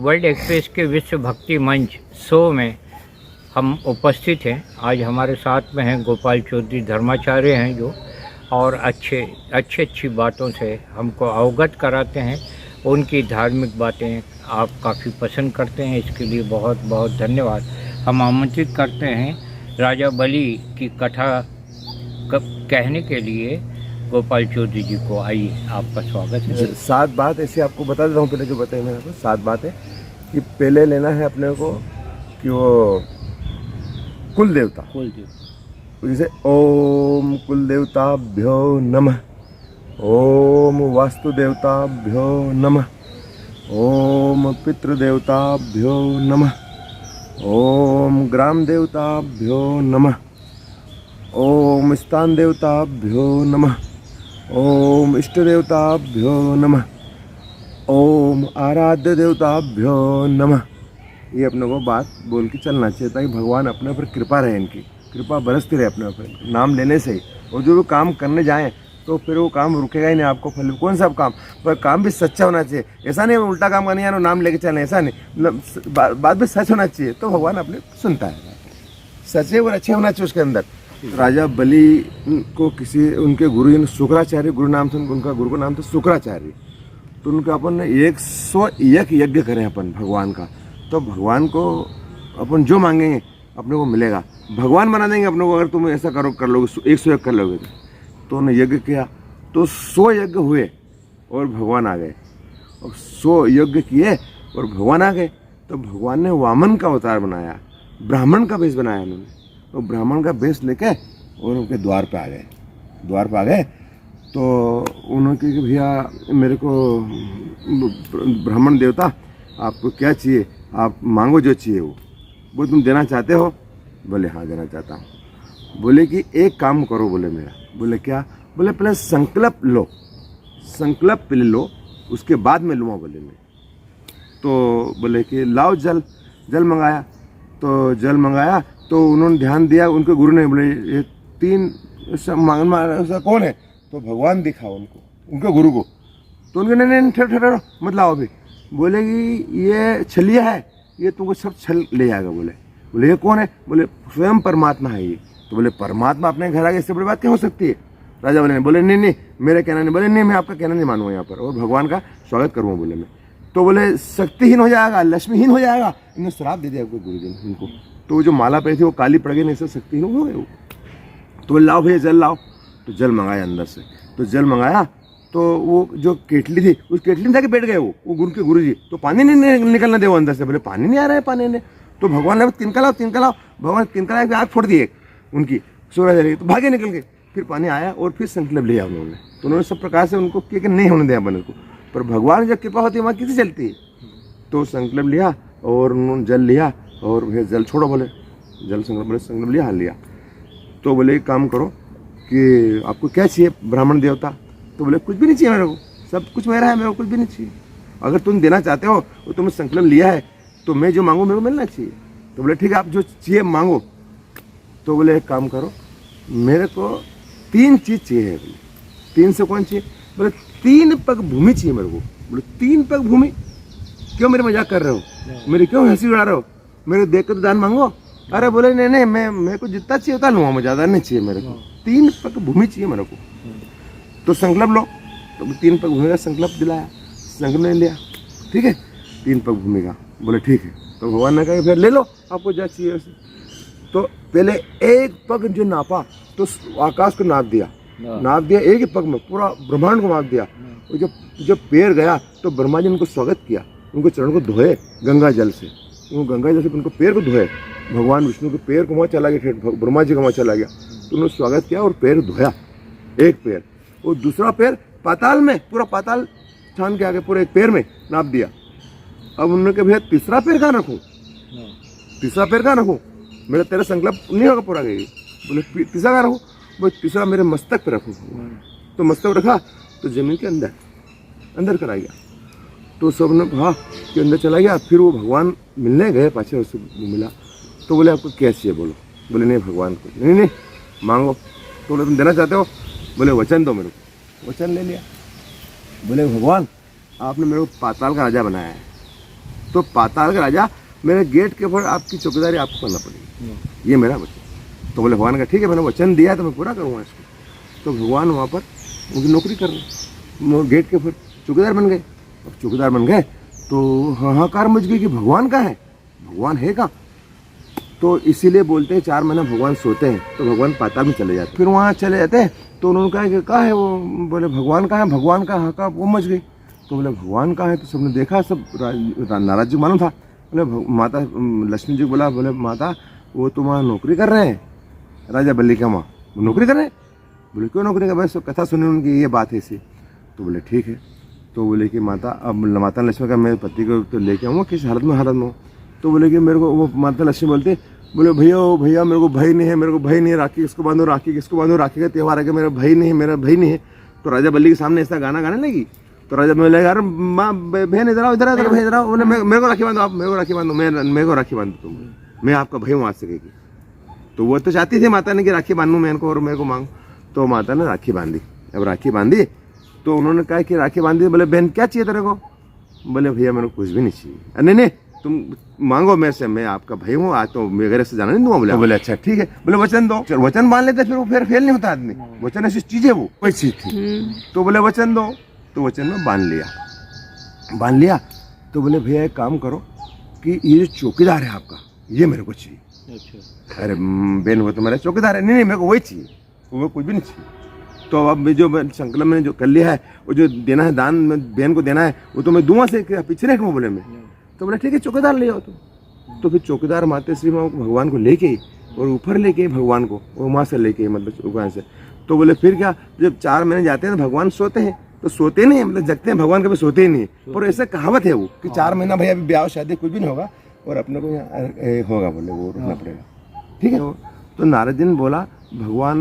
World express के विश्व भक्ति मंच शो में हम उपस्थित हैं। आज हमारे साथ में हैं गोपाल चौधरी धर्माचार्य हैं जो और अच्छी बातों से हमको अवगत कराते हैं। उनकी धार्मिक बातें आप काफ़ी पसंद करते हैं, इसके लिए बहुत बहुत धन्यवाद। हम आमंत्रित करते हैं राजा बलि की कथा कहने के लिए गोपाल चौधरी जी को। आइए, आपका स्वागत है। 7 बात ऐसे आपको बता देता हूँ, पहले जो बताए मैंने आपको 7 बात है कि पहले लेना है अपने को कि वो कुल देवता जैसे ओम कुल देवताभ्यो नमः, ओम वास्तु देवताभ्यो नमः, ओम पितृदेवताभ्यो नमः, ओम ग्राम देवताभ्यो नमः, ओम स्थान देवताभ्यो नमः, ओम इष्ट देवताभ्यो नमः, ओम आराध्य देवताभ्यो नमः। ये अपने को बात बोल के चलना चाहिए ताकि भगवान अपने ऊपर कृपा रहे, इनकी कृपा बरसती रहे अपने ऊपर नाम लेने से ही। और जो भी काम करने जाएं तो फिर वो काम रुकेगा ही नहीं, आपको फल कौन सा काम, पर काम भी सच्चा होना चाहिए। ऐसा नहीं उल्टा काम करने जाना नाम लेके चलना, ऐसा नहीं, बात भी सच होना चाहिए तो भगवान अपने सुनता है। सच्चे और अच्छे होना चाहिए उसके अंदर। राजा बलि को किसी उनके गुरु शुक्राचार्य गुरु नाम से, उनका गुरु का नाम था शुक्राचार्य। तो उनका अपन 101 यज्ञ करें अपन भगवान का, तो भगवान को अपन जो मांगेंगे अपने को मिलेगा। भगवान बना देंगे अपने को अगर तुम ऐसा कर लोगे, 101 कर लोगे। तो उन्होंने यज्ञ किया तो 100 यज्ञ हुए और भगवान आ गए। और 100 यज्ञ किए और भगवान आ गए तो भगवान ने वामन का अवतार बनाया, ब्राह्मण का वेश बनाया उन्होंने। तो ब्राह्मण का वेश लेके और उनके द्वार पे आ गए तो उन्होंने कहा कि भैया मेरे को ब्राह्मण देवता आपको क्या चाहिए, आप मांगो जो चाहिए वो तुम देना चाहते हो। बोले हाँ देना चाहता हूँ। बोले कि एक काम करो, बोले मेरा। बोले क्या? बोले पहले संकल्प पहले लो, उसके बाद में लूँगा। बोले मैं तो बोले कि लाओ जल मंगाया। तो जल मंगाया तो उन्होंने ध्यान दिया, उनके गुरु ने बोले ये 3 ऐसा कौन है? तो भगवान दिखा उनको, उनके गुरु को। तो उनके नहीं ठहरो मत लाओ अभी। बोले कि ये छलिया है, ये तुमको सब छल ले जाएगा। बोले ये कौन है? बोले स्वयं परमात्मा है ये। तो बोले परमात्मा अपने घर आगे, इससे बड़ी बात क्या हो सकती है? राजा बोले नहीं मेरे कहना नहीं। बोले नहीं मैं आपका कहना नहीं मानूंगा यहाँ पर, और भगवान का स्वागत करूँगा। बोले मैं तो बोले शक्तिहीन हो जाएगा, लक्ष्मीहीन हो जाएगा। इन्होंने श्राप दे दिया गुरु जी ने इनको। तो जो माला पहनी थी वो काली पड़ गई, नहीं से शक्तिहीन हो गए वो। तो बोले लाओ भैया जल लाओ। तो जल मंगाया अंदर से। तो जल मंगाया तो वो जो केटली थी उस केटली में जाके बैठ गए वो गुरु जी। तो पानी नहीं निकलना दे वो अंदर से। बोले पानी नहीं आ रहा है, पानी नहीं। तो भगवान ने तिनका लाओ। भगवान तिनका लाया, आग फोड़ दी एक उनकी, सूरज तो भागे निकल गए। फिर पानी आया और फिर संकल्प लिया उन्होंने। तो उन्होंने सब प्रकार से उनको किया कि नहीं होने दिया बने को। पर भगवान जब कृपा होती है वहाँ किसी चलती है। तो संकल्प लिया और उन्होंने जल लिया और भैया जल छोड़ो। बोले जल संकल्प लिया, हाँ लिया। तो बोले एक काम करो कि आपको क्या चाहिए ब्राह्मण देवता? तो बोले कुछ भी नहीं चाहिए मेरे को, सब कुछ मेरा है, मेरे को कुछ भी नहीं चाहिए। अगर तुम देना चाहते हो तो तुमने संकल्प लिया है तो मैं जो मांगू मेरे को मिलना चाहिए। तो बोले ठीक है आप जो चाहिए मांगो। तो बोले एक काम करो, मेरे को 3 चीज़ चाहिए। बोले 3 से कौन चाहिए? बोले 3 पग भूमि चाहिए मेरे को। बोले 3 पग भूमि? क्यों मेरे मजाक कर रहे हो, मेरी क्यों हंसी उड़ा रहे हो? मेरे देख कर तो दान मांगो। अरे बोले नहीं मेरे को जितना चाहिए उतना लूँगा, मैं ज़्यादा नहीं चाहिए मेरे को। 3 पग भूमि चाहिए मेरे को। तो संकल्प लो। तो 3 पग भूमि का संकल्प दिलाया, संकल्प नहीं लिया, ठीक है 3 पग भूमि का। बोले ठीक है। तो भगवान ने कहा फिर ले लो आपको क्या चाहिए वैसे। तो पहले एक पग जो नापा तो आकाश को नाप दिया एक ही पग में पूरा ब्रह्मांड को नाप दिया। और जब पैर गया तो ब्रह्मा जी ने उनको स्वागत किया, उनको चरण को धोए गंगा जल से। गंगा जल से उनको पैर को धोए। भगवान विष्णु के पैर को वहाँ चला गया, ब्रह्मा जी का वहाँ चला गया। तो उन्होंने स्वागत किया और पैर धोया, एक पैर। और दूसरा पैर पाताल में, पूरा पाताल छान के आगे पूरे एक पैर में नाप दिया। अब उन्होंने कहा भैया तीसरा पैर कहाँ रखूँ? मेरा तेरा संकल्प नहीं होगा पूरा गई। बोले तीसरा कहाँ रखूँ? बोले तीसरा मेरे मस्तक पे रखूँ। तो मस्तक रखा तो जमीन के अंदर करा गया। तो सबने कहा कि अंदर चला गया। फिर वो भगवान मिलने गए, पाछे उससे मिला। तो बोले आपको क्या चाहिए? बोले नहीं भगवान को नहीं मांगो। तो बोले तुम देना चाहते हो? बोले वचन दो मेरे को। वचन ले लिया। बोले भगवान आपने मेरे को पाताल का राजा बनाया है, तो पाताल का राजा मेरे गेट के ऊपर आपकी चौकीदारी आपको करना पड़ेगी, ये मेरा वचन। तो बोले भगवान का ठीक है, मैंने वचन दिया तो मैं पूरा करूँगा इसको। तो भगवान वहाँ पर उनकी नौकरी कर रहे, गेट के ऊपर चौकीदार बन गए। अब चौकीदार बन गए तो हाहाकार मच गई कि भगवान कहाँ है, भगवान है कहाँ। तो इसीलिए बोलते हैं 4 महीना भगवान सोते हैं तो भगवान पाताल में चले जाते। फिर वहाँ चले जाते हैं तो उन्होंने कहा कि कहाँ है वो, बोले भगवान कहाँ है, भगवान का हाहाकार वो मच गई। तो बोले भगवान कहाँ है, तो सबने देखा, सब नाराज जी मालूम था। बोले माता लक्ष्मी जी बोला, बोले माता वो तो वहाँ नौकरी कर रहे हैं, राजा बल्ली का माँ नौकरी कर रहे हैं। बोले क्यों नौकरी कर, बस कथा सुनी उनकी, ये बात है इसी। तो बोले ठीक है। तो बोले कि माता, अब माता लक्ष्मी का मेरे पति को तो लेके आऊँगा, किस हालत में हो। तो बोले कि मेरे को, वो माता लक्ष्मी बोलते, बोले भैया ओ भैया मेरे को भय नहीं है, मेरे को भय नहीं है, राखी किसको बांधो, राखी किसको बांधो, राखी का त्यौहार है कि मेरा भय नहीं है, मेरा भय नहीं है। तो राजा बल्ली के सामने ऐसा गाना गाने लगी। तो राजा बोले यार माँ बहन इधर आओ, इधर आओ, बहन इधर आओ। बोले मेरे को राखी बांधो, आप मेरे को राखी बांधो, मेरे को राखी बांधो, तुम मैं आपका भय मार सकेगी। तो वो तो चाहती थी माता ने कि राखी बांधूँ मैं इनको और मेरे को मांगू। तो माता ने राखी बांधी। अब राखी बांधी तो उन्होंने कहा कि राखी बांधी। बोले बहन क्या चाहिए तेरे को। बोले भैया मेरे को कुछ भी नहीं चाहिए। नहीं नहीं तुम मांगो मेरे से, मैं आपका भाई हूँ, आज तो मेरे से जाना नहीं दूंगा। बोले बोले अच्छा ठीक है। बोले वचन दो। चल वचन मान लेते, फिर वो फिर फेल नहीं होता आदमी। वचन ऐसी चीज है, वो कोई चीज थी। तो बोले वचन दो। तो वचन में बांध लिया। तो बोले भैया एक काम करो कि ये जो चौकीदार है आपका, ये मेरे को चाहिए। अच्छा। अरे बहन वो तो मेरा चौकीदार है। नहीं मेरे को वही चाहिए, वो कुछ भी नहीं चाहिए। तो अब जो संकल्प मैंने जो कर लिया है, वो जो देना है दान में बहन को देना है, वो तो मैं दूंगा से पीछे रखूँ। बोले मैं। तो बोले ठीक है चौकीदार ले आओ। तो फिर चौकीदार माता श्री माँ भगवान को लेके और ऊपर लेके भगवान को और वहाँ से लेके मतलब भगवान से। तो बोले फिर क्या, जब 4 महीने जाते हैं तो भगवान सोते हैं, तो सोते नहीं है मतलब जगते हैं, भगवान कभी सोते ही नहीं है। और ऐसा कहावत है वो कि 4 महीना भैया अभी ब्याह शादी कुछ भी नहीं होगा और अपने को यहाँ होगा, बोले वो रुकना पड़ेगा। ठीक है। तो नारद जी ने बोला, भगवान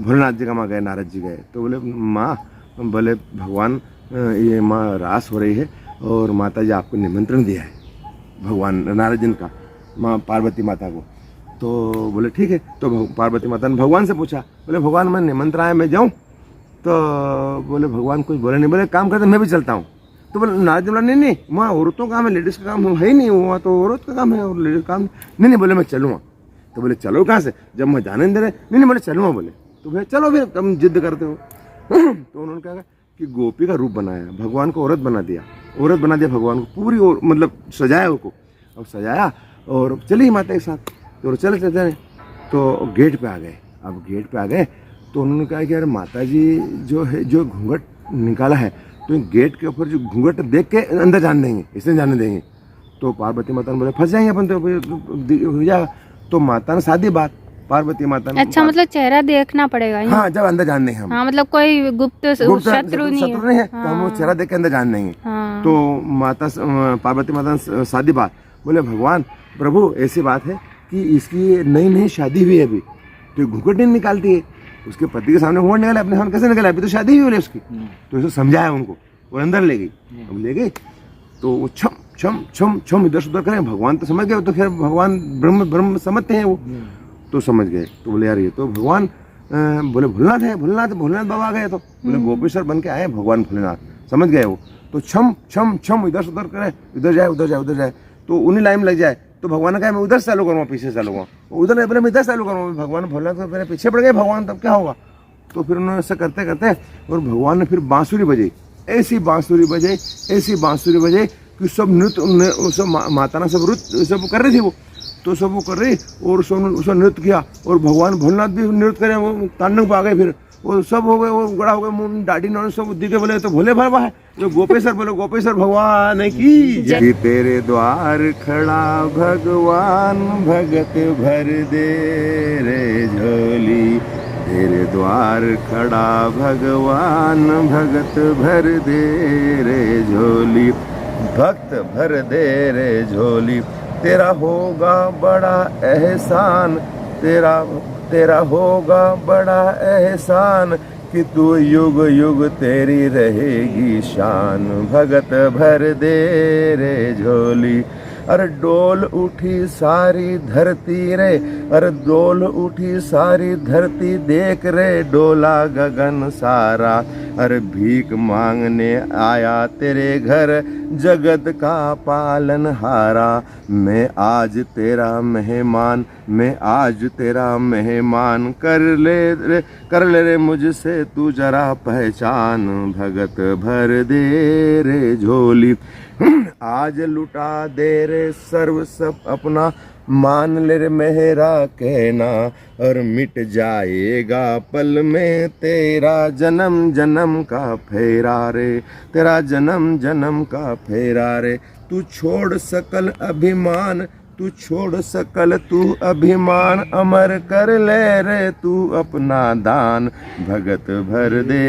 भोलेनाथ जी का माँ गए, नारद जी गए। तो बोले माँ, बोले भगवान ये माँ रास हो रही है और माता जी आपको निमंत्रण दिया है, भगवान नारद जी का माँ पार्वती माता को। तो बोले ठीक है। तो पार्वती माता ने भगवान से पूछा, बोले भगवान मैं निमंत्रण आया, मैं जाऊँ। तो बोले भगवान कुछ बोले नहीं, बोले काम करते मैं भी चलता हूँ। तो बोले नारद जी बोला नहीं नहीं वहाँ औरतों का काम है, लेडीज़ का काम है ही नहीं, वहाँ तो औरत का काम है और लेडीज़ का काम नहीं। बोले मैं चलूँगा। तो बोले चलो कहाँ से, जब मैं जाने नहीं दे रहे। नहीं बोले चलूँगा। बोले तो भैया चलो फिर, तुम जिद करते हो। तो उन्होंने कहा कि गोपी का रूप बनाया, भगवान को औरत बना दिया, भगवान को पूरी और मतलब सजाया उनको। अब सजाया और चली माता के साथ। तो चले तो गेट पे आ गए। अब गेट पे आ गए तो उन्होंने कहा कि यार माता जी जो है, जो घूंघट निकाला है, तो गेट के ऊपर जो घूंघट देख के अंदर जाने देंगे, इसलिए जाने देंगे। तो पार्वती माता ने बोले फंस जाएंगे अपन, तो हो जाएगा। तो माता ने सादी बात, पार्वती माता ने, अच्छा मतलब चेहरा देखना पड़ेगा। हाँ जब अंदर जान देंगे हम। हाँ मतलब कोई गुप्त शत्रु नहीं है। तो हम वो चेहरा देख के अंदर जान देंगे। हाँ। तो माता पार्वती माता ने सादी बात बोले, भगवान प्रभु ऐसी बात है कि इसकी नई शादी हुई है अभी, तो घूंघट नहीं निकालती है। उसके पति के सामने घूंघट निकाले, अपने सामने कैसे निकाले, अभी तो शादी हुई है उसकी। तो ऐसे समझाया उनको और अंदर ले गई। अब ले गई तो वो छम छम छम छम इधर उधर करें। भगवान तो समझ गए, तो फिर भगवान ब्रह्म समझते हैं वो, तो समझ गए। तो बोले यार ये तो भगवान बोले भोलेनाथ है, भोलेनाथ बाबा आ गए। तो बोले गोपेश्वर बन के आए भगवान भोलेनाथ, समझ गए वो। तो छम छम छम इधर उधर करे, इधर जाए उधर जाए उधर जाए, तो उन्हीं लाइन लग जाए। तो भगवान ने कहा मैं उधर से चालू करूँगा, पीछे चालू करूँगा, उधर नहीं बोले मैं इधर चालू करूँगा। भगवान भोलेनाथ को मेरे पीछे पड़ गए भगवान, तब क्या होगा। तो फिर उन्होंने ऐसा करते करते और भगवान ने फिर बांसुरी बजाई, ऐसी बांसुरी बजाई कि सब नृत्य, सब माता ने सब नृत्य सब कर रही थी वो। तो सब वो कर रही और सब नृत्य किया और भगवान भोलेनाथ भी नृत्य करे, वो तांडव पे आ गए। फिर वो सब हो गए, वो गड़ा हो गए, मुंह दाढ़ी नौन सब दिखे। बोले तो भोले बाबा है जो गोपेश्वर, बोले गोपेश्वर भगवान की जय। तेरे द्वार खड़ा भगवान भगत भर दे रे झोली, तेरे द्वार खड़ा भगवान भगत भर दे रे झोली, भक्त भर दे रे झोली। तेरा होगा बड़ा एहसान, तेरा होगा बड़ा एहसान कि तू युग युग तेरी रहेगी शान, भगत भर दे रे झोली। अरे डोल उठी सारी धरती रे, अरे डोल उठी सारी धरती देख रे डोला गगन सारा। अरे भीख मांगने आया तेरे घर जगत का पालनहारा। मैं आज तेरा मेहमान, मैं आज तेरा मेहमान, कर ले रे मुझसे तू जरा पहचान। भगत भर दे रे झोली, आज लुटा दे रे सर्व सब अपना। मान ले रे मेरा कहना, और मिट जाएगा पल में तेरा जन्म जन्म का फेरा रे, तेरा जन्म जन्म का फेरा रे। तू छोड़ सकल अभिमान, तू छोड़ सकल तू अभिमान, अमर कर ले रे तू अपना दान। भगत भर दे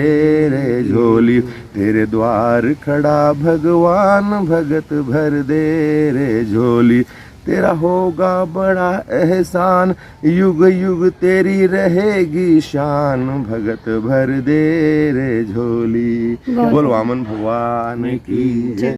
रे झोली, तेरे द्वार खड़ा भगवान। भगत भर दे रे झोली, तेरा होगा बड़ा एहसान, युग युग तेरी रहेगी शान। भगत भर दे रे झोली। बोल वामन भगवान की जय।